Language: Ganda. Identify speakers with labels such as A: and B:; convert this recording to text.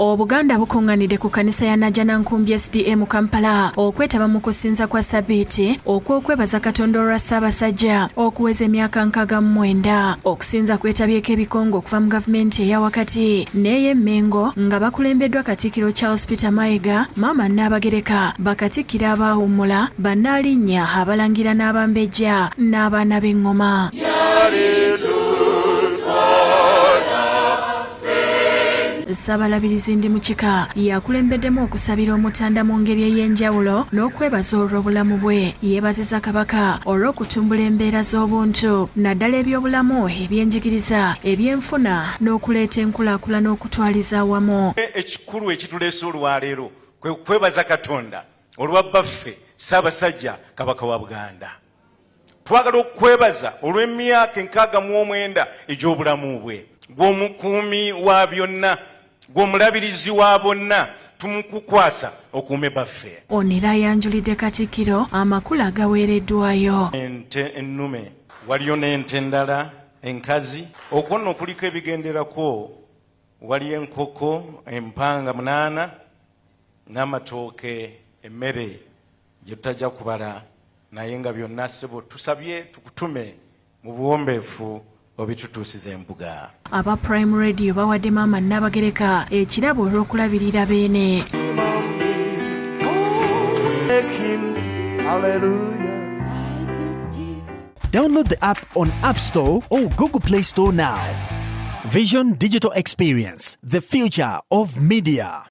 A: Obuganda bukunganidde ku kanisa ya Najjanankumbi SDM Kampala okwetaba mu kusinza kwa Sabbiiti okw'okwebaza Katonda olwa Ssaabasajja okuweza emyaka 69 okusinza kwetabyeko ebikongo okuva mu gavumenti eya wakati n'ey'Emmengo nga bakulembeddwa Katikkiro Charles Peter Mayiga, Maama Nnaabagereka, Bakatikkiro Abaawummula, Bannaalinnya, Abalangira n'Abambejja n'abaana b'Engoma. Ssabalabirizi Ndimukika yakulembeddemu okusabira Omutanda mu ngeri ey'enjawulo n'okwebaza olw'obulamu bwe. Yeebazizza Kabaka olw'okutumbula embeera z'obuntu naddala eby'obulamu, ebyenjigiriza, ebyenfuna n'okuleeta enkulaakulana okutwaliza awamu.
B: Ekikulu ekituleese olwaleero kwe kwebaza Katonda olwa baffe Ssaabasajja Kabaka wa Buganda. Twagala okwebaza olw'emyaka 69 egy'obulamu bwe, gw'omukuumi wa byonna, gw'omulabirizi wa bonna, tumukukwasa okuume baffe.
A: Onera ayanjulidde Katikkiro amakulu agaweereddwayo.
B: Ente ennume, waliyo n'ente endala enkazi. Okwo nno kuliko ebigenderako, wali enkoko empanga 8 n'amatooke, emmere gye tutajja kubala naye nga byonna ssebo tusabye tukutume mu buwombeefu obitutuusiza embuga.
A: Aba Prime Radio bawadde Maama Nnaabagereka ekirabo olw'okulabirira beene.
C: Download the app on App Store or Google Play Store now. Vision Digital Experience, the future of media.